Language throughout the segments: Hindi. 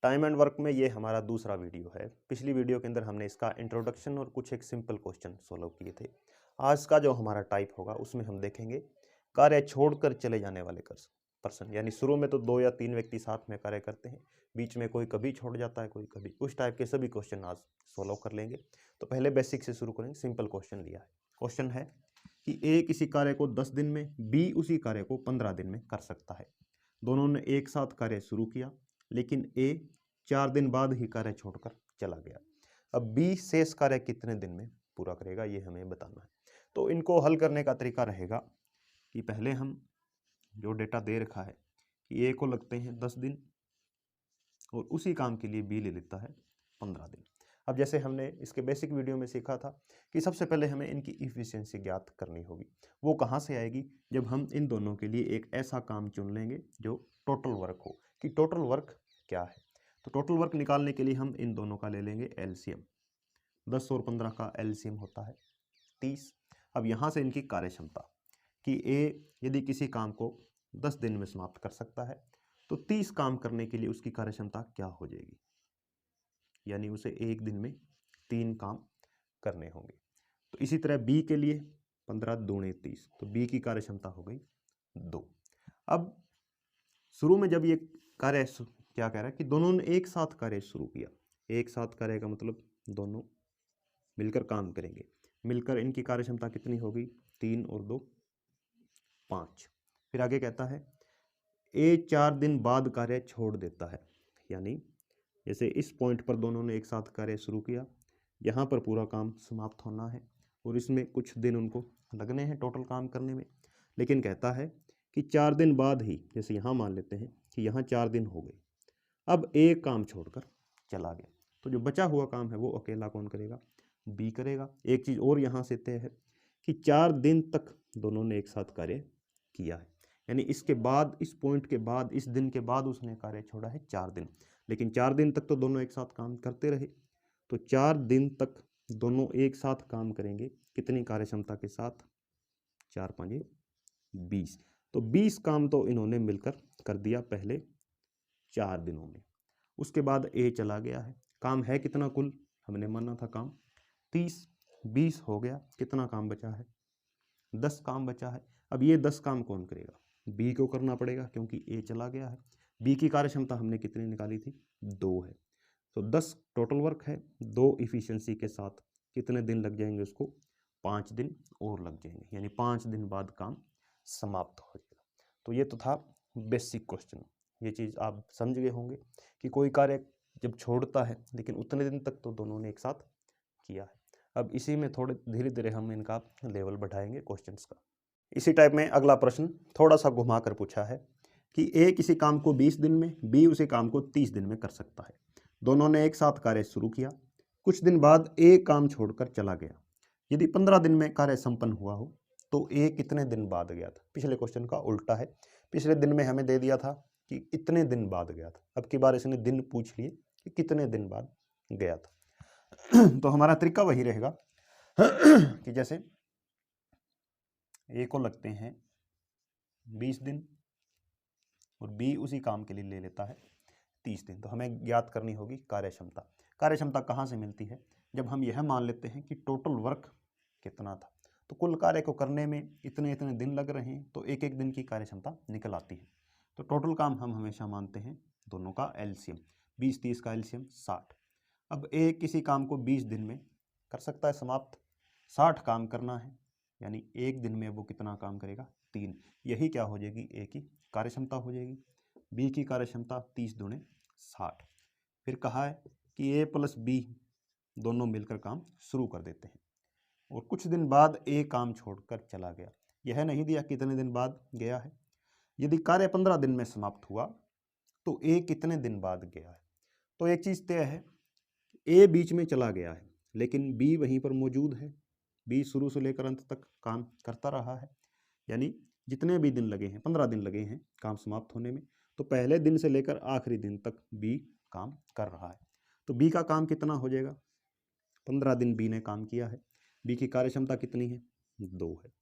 टाइम एंड वर्क में ये हमारा दूसरा वीडियो है। पिछली वीडियो के अंदर हमने इसका इंट्रोडक्शन और कुछ एक सिंपल क्वेश्चन सॉल्व किए थे। आज का जो हमारा टाइप होगा उसमें हम देखेंगे कार्य छोड़कर चले जाने वाले पर्सन, यानी शुरू में तो 2 या 3 व्यक्ति साथ में कार्य करते हैं, बीच में कोई कभी छोड़ जाता है, कोई कभी। उस टाइप के सभी क्वेश्चन आज सॉल्व कर लेंगे। तो पहले बेसिक से शुरू करेंगे। सिंपल क्वेश्चन लिया है। क्वेश्चन है कि ए किसी कार्य को 10 दिन में, बी उसी कार्य को 15 दिन में कर सकता है। दोनों ने एक साथ कार्य शुरू किया, लेकिन ए 4 दिन बाद ही कार्य छोड़कर चला गया। अब बी शेष कार्य कितने दिन में पूरा करेगा, ये हमें बताना है। तो इनको हल करने का तरीका रहेगा कि पहले हम जो डेटा दे रखा है कि ए को लगते हैं 10 दिन और उसी काम के लिए बी ले लेता है 15 दिन। अब जैसे हमने इसके बेसिक वीडियो में सीखा था कि सबसे पहले हमें इनकी इफिशियंसी ज्ञात करनी होगी। वो कहाँ से आएगी? जब हम इन दोनों के लिए एक ऐसा काम चुन लेंगे जो टोटल वर्क हो, कि टोटल वर्क क्या है। तो टोटल वर्क निकालने के लिए हम इन दोनों का ले लेंगे एलसीएम। 10 और 15 का एलसीएम होता है 30। अब यहाँ से इनकी कार्यक्षमता कि ए यदि किसी काम को 10 दिन में समाप्त कर सकता है तो 30 काम करने के लिए उसकी कार्यक्षमता क्या हो जाएगी, यानी उसे एक दिन में 3 काम करने होंगे। तो इसी तरह बी के लिए 15 दूणे 30, तो बी की कार्यक्षमता हो गई 2। अब शुरू में जब ये कार्य क्या कह रहा है कि दोनों ने एक साथ कार्य शुरू किया। एक साथ कार्य का मतलब दोनों मिलकर काम करेंगे। मिलकर इनकी कार्यक्षमता कितनी होगी? 3 और 2 5। फिर आगे कहता है ए 4 दिन बाद कार्य छोड़ देता है, यानी जैसे इस पॉइंट पर दोनों ने एक साथ कार्य शुरू किया, यहाँ पर पूरा काम समाप्त होना है और इसमें कुछ दिन उनको लगने हैं टोटल काम करने में। लेकिन कहता है कि 4 दिन बाद ही, जैसे यहाँ मान लेते हैं कि यहाँ 4 दिन हो गए, अब एक काम छोड़कर चला गया, तो जो बचा हुआ काम है वो अकेला कौन करेगा? बी करेगा। एक चीज़ और यहाँ से तय है कि 4 दिन तक दोनों ने एक साथ कार्य किया है, यानी इसके बाद, इस पॉइंट के बाद, इस दिन के बाद उसने कार्य छोड़ा है 4 दिन। लेकिन 4 दिन तक तो दोनों एक साथ काम करते रहे, तो 4 दिन तक दोनों एक साथ काम करेंगे कितनी कार्यक्षमता के साथ? 4 5 20। तो 20 काम तो इन्होंने मिलकर कर दिया पहले 4 दिनों में। उसके बाद ए चला गया है। काम है कितना कुल? हमने माना था काम 30। 20 हो गया, कितना काम बचा है? 10 काम बचा है। अब ये 10 काम कौन करेगा? बी को करना पड़ेगा, क्योंकि ए चला गया है। बी की कार्यक्षमता हमने कितनी निकाली थी? 2 है। तो 10 टोटल वर्क है, 2 इफिशियंसी के साथ कितने दिन लग जाएंगे उसको? 5 दिन और लग जाएंगे, यानी 5 दिन बाद काम समाप्त हो जाएगा। तो ये तो था बेसिक क्वेश्चन। ये चीज़ आप समझ गए होंगे कि कोई कार्य जब छोड़ता है लेकिन उतने दिन तक तो दोनों ने एक साथ किया है। अब इसी में थोड़े धीरे धीरे हम इनका लेवल बढ़ाएंगे क्वेश्चंस का। इसी टाइप में अगला प्रश्न थोड़ा सा घुमा कर पूछा है कि ए किसी काम को 20 दिन में, बी उसी काम को 30 दिन में कर सकता है। दोनों ने एक साथ कार्य शुरू किया, कुछ दिन बाद ए काम छोड़कर चला गया। यदि 15 दिन में कार्य संपन्न हुआ हो तो ए कितने दिन बाद गया था? पिछले क्वेश्चन का उल्टा है। पिछले दिन में हमें दे दिया था कि इतने दिन बाद गया था, अब की बार इसने दिन पूछ लिए कि कितने दिन बाद गया था। तो हमारा तरीका वही रहेगा कि जैसे ए को लगते हैं 20 दिन और बी उसी काम के लिए ले लेता है 30 दिन। तो हमें ज्ञात करनी होगी कार्यक्षमता। कार्यक्षमता कहाँ से मिलती है? जब हम यह मान लेते हैं कि टोटल वर्क कितना था, तो कुल कार्य को करने में इतने इतने दिन लग रहे हैं, तो एक एक दिन की कार्यक्षमता निकल आती है। तो टोटल काम हम हमेशा मानते हैं दोनों का एलसीएम। 20 30 का एलसीएम 60। अब ए किसी काम को 20 दिन में कर सकता है समाप्त। 60 काम करना है, यानी एक दिन में वो कितना काम करेगा? 3। यही क्या हो जाएगी? ए की कार्यक्षमता हो जाएगी। बी की कार्यक्षमता 30 दूणे 60। फिर कहा है कि ए प्लस बी दोनों मिलकर काम शुरू कर देते हैं और कुछ दिन बाद ए काम छोड़कर चला गया। यह नहीं दिया कितने दिन बाद गया है। यदि कार्य 15 दिन में समाप्त हुआ तो ए कितने दिन बाद गया है? तो एक चीज़ तय है, ए बीच में चला गया है लेकिन बी वहीं पर मौजूद है। बी शुरू से लेकर अंत तक काम करता रहा है, यानी जितने भी दिन लगे हैं, 15 दिन लगे हैं काम समाप्त होने में, तो पहले दिन से लेकर आखिरी दिन तक बी काम कर रहा है। तो बी का काम कितना हो जाएगा? 15 दिन बी ने काम किया है। बी की कार्यक्षमता कितनी है? 2 है।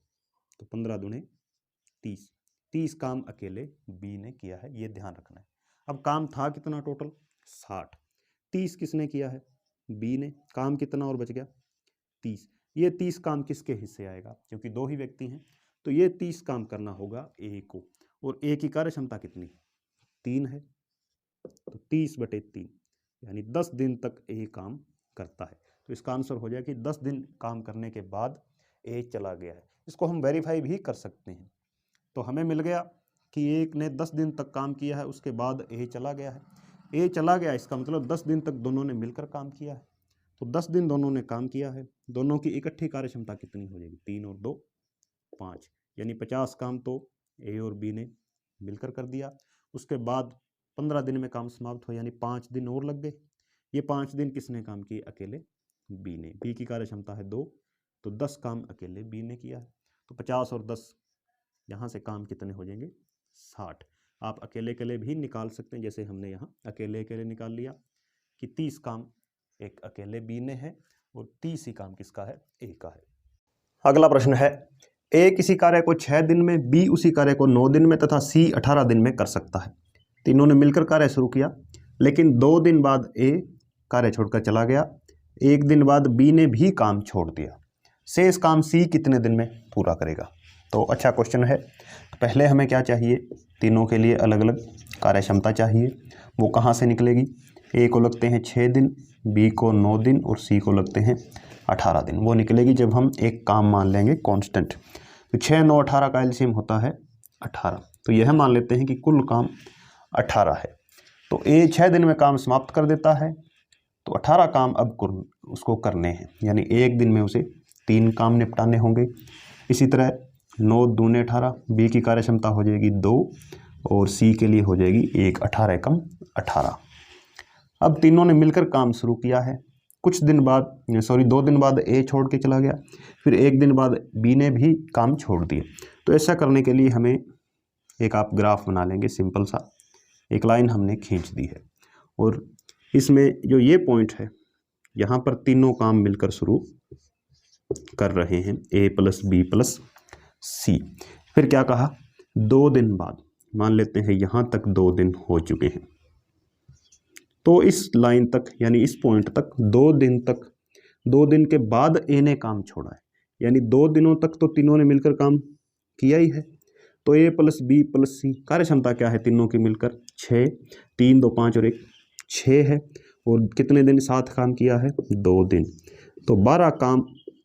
तो 15 दूणे 30। 30 काम अकेले बी ने किया है, ये ध्यान रखना है। अब काम था कितना टोटल? 60। 30 किसने किया है? बी ने। काम कितना और बच गया? 30। ये 30 काम किसके हिस्से आएगा? क्योंकि दो ही व्यक्ति हैं तो ये 30 काम करना होगा ए को, और ए की कार्य क्षमता कितनी? 3 है, तो 30/3 यानी 10 दिन तक ए काम करता है। तो इसका आंसर हो जाए कि 10 दिन काम करने के बाद ए चला गया है। इसको हम वेरीफाई भी कर सकते हैं। तो हमें मिल गया कि एक ने 10 दिन तक काम किया है, उसके बाद ए चला गया है। ए चला गया, इसका मतलब 10 दिन तक दोनों ने मिलकर काम किया है। तो 10 दिन दोनों ने काम किया है, दोनों की इकट्ठी कार्य क्षमता कितनी हो जाएगी? 3 और 2 5, यानी 50 काम तो ए और बी ने मिलकर कर दिया। उसके बाद 15 दिन में काम समाप्त हो, यानी 5 दिन और लग गए। ये 5 दिन किसने काम किए? अकेले बी ने। बी की कार्य क्षमता है 2, तो 10 काम अकेले बी ने किया है। तो 50 और 10 यहाँ से काम कितने हो जाएंगे? 60। आप अकेले अकेले भी निकाल सकते हैं, जैसे हमने यहाँ अकेले अकेले निकाल लिया कि 30 काम एक अकेले बी ने है और 30 ही काम किसका है? ए का है। अगला प्रश्न है, ए किसी कार्य को 6 दिन में, बी उसी कार्य को 9 दिन में तथा सी 18 दिन में कर सकता है। तीनों ने मिलकर कार्य शुरू किया, लेकिन 2 दिन बाद ए कार्य छोड़कर चला गया, 1 दिन बाद बी ने भी काम छोड़ दिया। शेष काम सी कितने दिन में पूरा करेगा? तो अच्छा क्वेश्चन है। तो पहले हमें क्या चाहिए? तीनों के लिए अलग अलग कार्य क्षमता चाहिए। वो कहाँ से निकलेगी? ए को लगते हैं 6 दिन, बी को 9 दिन और सी को लगते हैं 18 दिन। वो निकलेगी जब हम एक काम मान लेंगे कांस्टेंट। तो 6, 9, 18 का एलसीएम होता है 18। तो यह मान लेते हैं कि कुल काम 18 है। तो ए 6 दिन में काम समाप्त कर देता है, तो 18 काम अब उसको करने हैं, यानी 1 दिन में उसे 3 काम निपटाने होंगे। इसी तरह 9 दूने 18, बी की कार्य क्षमता हो जाएगी 2 और सी के लिए हो जाएगी 1, 18 एकम 18। अब तीनों ने मिलकर काम शुरू किया है। कुछ दिन बाद 2 दिन बाद ए छोड़ के चला गया, फिर 1 दिन बाद बी ने भी काम छोड़ दिया। तो ऐसा करने के लिए हमें एक आप ग्राफ बना लेंगे, सिंपल सा एक लाइन हमने खींच दी है, और इसमें जो ये पॉइंट है यहाँ पर तीनों काम मिलकर शुरू कर रहे हैं, ए प्लस बी प्लस सी। फिर क्या कहा? 2 दिन बाद, मान लेते हैं यहाँ तक 2 दिन हो चुके हैं, तो इस लाइन तक यानी इस पॉइंट तक 2 दिन तक, 2 दिन के बाद ए ने काम छोड़ा है, यानी 2 दिनों तक तो तीनों ने मिलकर काम किया ही है। तो ए प्लस बी प्लस सी कार्य क्षमता क्या है तीनों की मिलकर? 6, 3, 2, 5 और 1 6 है। और कितने दिन साथ काम किया है? 2 दिन। तो 12 काम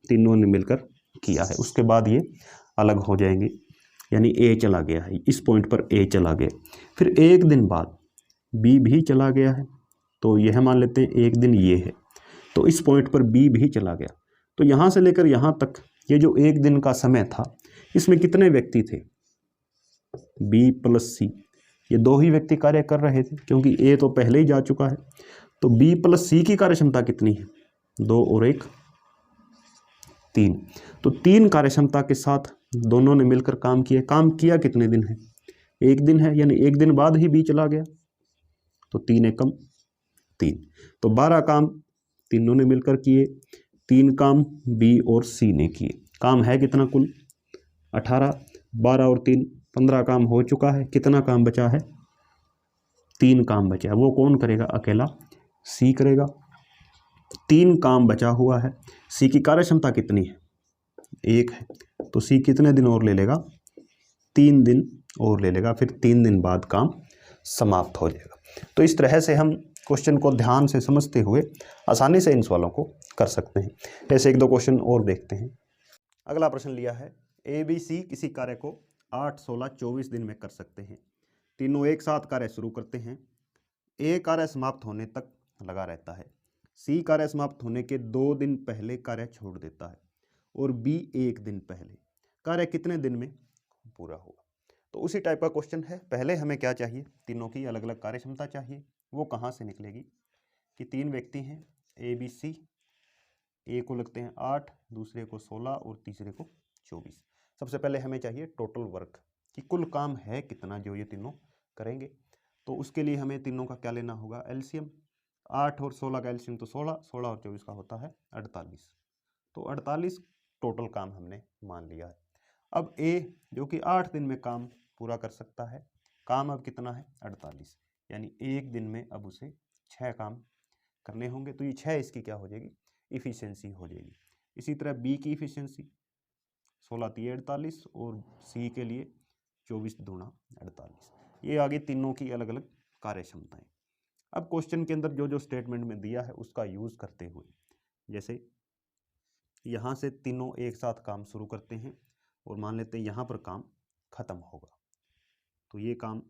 तीनों ने मिलकर किया है। उसके बाद ये अलग हो जाएंगे, यानी ए चला गया है, इस पॉइंट पर ए चला गया। फिर 1 दिन बाद बी भी चला गया है, तो यह मान लेते हैं 1 दिन ये है, तो इस पॉइंट पर बी भी चला गया। तो यहाँ से लेकर यहाँ तक ये जो 1 दिन का समय था, इसमें कितने व्यक्ति थे? बी प्लस सी, ये 2 ही व्यक्ति कार्य कर रहे थे, क्योंकि ए तो पहले ही जा चुका है। तो बी प्लस सी की कार्य क्षमता कितनी है? 2 और 1 3। तो 3 कार्य क्षमता के साथ दोनों ने मिलकर काम किया। काम किया कितने दिन है? 1 दिन है, यानी 1 दिन बाद ही बी चला गया, तो 3 एकम 3। तो 12 काम तीनों ने मिलकर किए, 3 काम बी और सी ने किए। काम है कितना कुल? 18, 12 और 3 15 काम हो चुका है। कितना काम बचा है? 3 काम बचा है। वो कौन करेगा? अकेला सी करेगा। 3 काम बचा हुआ है। सी की कार्य क्षमता कितनी है? 1 है, तो सी कितने दिन और ले लेगा? 3 दिन और ले लेगा। फिर 3 दिन बाद काम समाप्त हो जाएगा। तो इस तरह से हम क्वेश्चन को ध्यान से समझते हुए आसानी से इन सवालों को कर सकते हैं। ऐसे 1-2 क्वेश्चन और देखते हैं। अगला प्रश्न लिया है, ए बी सी किसी कार्य को 8, 16, 24 दिन में कर सकते हैं। तीनों एक साथ कार्य शुरू करते हैं। ए कार्य समाप्त होने तक लगा रहता है, सी कार्य समाप्त होने के 2 दिन पहले कार्य छोड़ देता है और बी 1 दिन पहले। कार्य कितने दिन में पूरा होगा? तो उसी टाइप का क्वेश्चन है। पहले हमें क्या चाहिए? तीनों की अलग अलग कार्य क्षमता चाहिए। वो कहाँ से निकलेगी? कि 3 व्यक्ति हैं ए बी सी, ए को लगते हैं 8, दूसरे को 16 और तीसरे को 24। सबसे पहले हमें चाहिए टोटल वर्क, कि कुल काम है कितना जो ये तीनों करेंगे। तो उसके लिए हमें तीनों का क्या लेना होगा? एलसीएम। 8 और 16 का एलसीएम तो 16, 16 और 24 का होता है 48। तो 48 टोटल काम हमने मान लिया है। अब ए जो कि 8 दिन में काम पूरा कर सकता है, काम अब कितना है? 48, यानी 1 दिन में अब उसे 6 काम करने होंगे, तो ये 6 इसकी क्या हो जाएगी, इफ़िशियंसी हो जाएगी। इसी तरह बी की इफ़िशियंसी 16 तिये 48 और सी के लिए 24 दूना 48। ये आगे तीनों की अलग अलग कार्य क्षमताएँ। अब क्वेश्चन के अंदर जो जो स्टेटमेंट में दिया है उसका यूज़ करते हुए, जैसे यहाँ से तीनों एक साथ काम शुरू करते हैं और मान लेते हैं यहाँ पर काम खत्म होगा, तो ये काम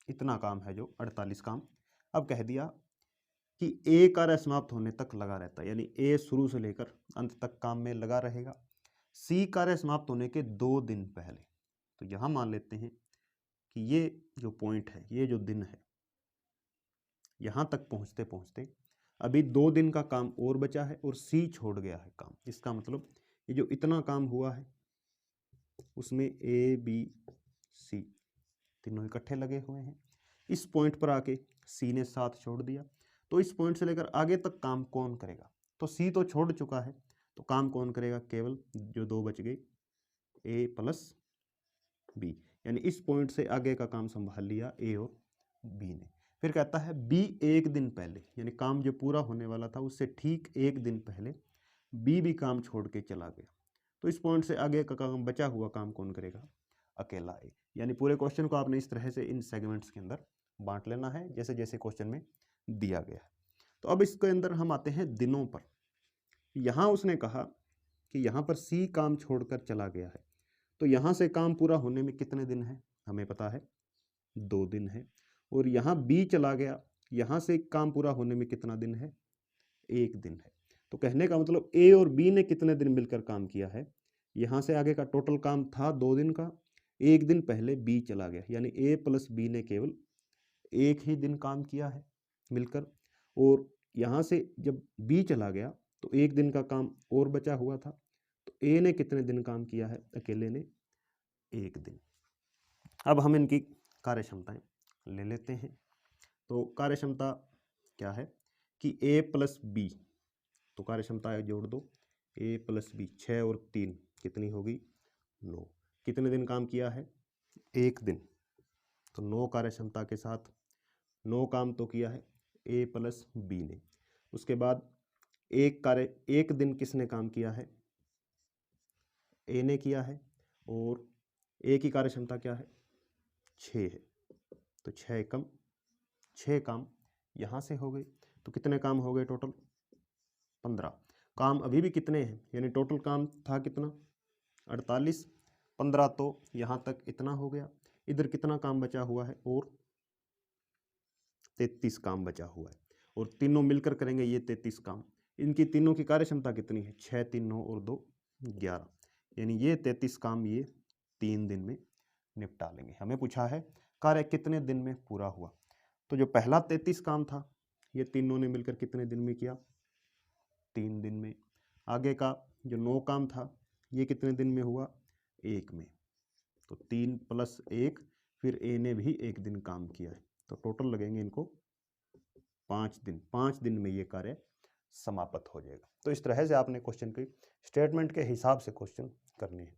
इतना काम है जो 48 काम। अब कह दिया कि ए कार्य समाप्त होने तक लगा रहता है, यानी ए शुरू से लेकर अंत तक काम में लगा रहेगा। सी कार्य समाप्त होने के 2 दिन पहले, तो यहाँ मान लेते हैं कि ये जो पॉइंट है, ये जो दिन है, यहाँ तक पहुँचते पहुँचते अभी 2 दिन का काम और बचा है और सी छोड़ गया है काम। इसका मतलब ये जो इतना काम हुआ है उसमें ए बी सी तीनों इकट्ठे लगे हुए हैं। इस पॉइंट पर आके सी ने साथ छोड़ दिया, तो इस पॉइंट से लेकर आगे तक काम कौन करेगा, तो सी तो छोड़ चुका है, तो काम कौन करेगा, केवल जो 2 बच गए ए प्लस बी, यानी इस पॉइंट से आगे का काम संभाल लिया ए और बी ने। फिर कहता है बी एक दिन पहले, यानी काम जो पूरा होने वाला था उससे ठीक एक दिन पहले बी भी काम छोड़ के चला गया, तो इस पॉइंट से आगे का काम, बचा हुआ काम कौन करेगा, अकेला ए। यानी पूरे क्वेश्चन को आपने इस तरह से इन सेगमेंट्स के अंदर बांट लेना है जैसे जैसे क्वेश्चन में दिया गया है। तो अब इसके अंदर हम आते हैं दिनों पर। यहाँ उसने कहा कि यहाँ पर सी काम छोड़कर चला गया है, तो यहाँ से काम पूरा होने में कितने दिन है, हमें पता है 2 दिन है। और यहाँ बी चला गया, यहाँ से काम पूरा होने में कितना दिन है, 1 दिन है। तो कहने का मतलब ए और बी ने कितने दिन मिलकर काम किया है, यहाँ से आगे का टोटल काम था 2 दिन का, 1 दिन पहले बी चला गया, यानी ए प्लस बी ने केवल 1 ही दिन काम किया है मिलकर। और यहाँ से जब बी चला गया तो 1 दिन का काम और बचा हुआ था, तो ए ने कितने दिन काम किया है, अकेले ने 1 दिन। अब हम इनकी कार्य क्षमताएं ले लेते हैं। तो कार्य क्षमता क्या है कि ए प्लस बी, तो कार्य क्षमता जोड़ दो, ए प्लस बी 6 और 3 कितनी होगी 9। कितने दिन काम किया है, 1 दिन, तो 9 कार्य क्षमता के साथ 9 काम तो किया है ए प्लस बी ने। उसके बाद 1 दिन किसने काम किया है, ए ने किया है, और ए की कार्य क्षमता क्या है 6 है, तो 6 कम 6 काम यहाँ से हो गए, तो कितने काम हो गए टोटल 15। काम अभी भी कितने हैं, यानी टोटल काम था कितना 48, 15 तो यहाँ तक इतना हो गया। इधर कितना काम बचा हुआ है, और 33 काम बचा हुआ है, और तीनों मिलकर करेंगे ये 33 काम। इनकी तीनों की कार्य क्षमता कितनी है, 6 3 9 और 2 11, यानी ये 33 काम ये 3 दिन में निपटा लेंगे। हमें पूछा है कार्य कितने दिन में पूरा हुआ, तो जो पहला 33 काम था ये तीनों ने मिलकर कितने दिन में किया, 3 दिन में। आगे का जो 9 काम था ये कितने दिन में हुआ, 1 में, तो 3 + 1, फिर ए ने भी 1 दिन काम किया है, तो टोटल लगेंगे इनको 5 दिन। 5 दिन में ये कार्य समाप्त हो जाएगा। तो इस तरह से आपने क्वेश्चन के स्टेटमेंट के हिसाब से क्वेश्चन करने हैं।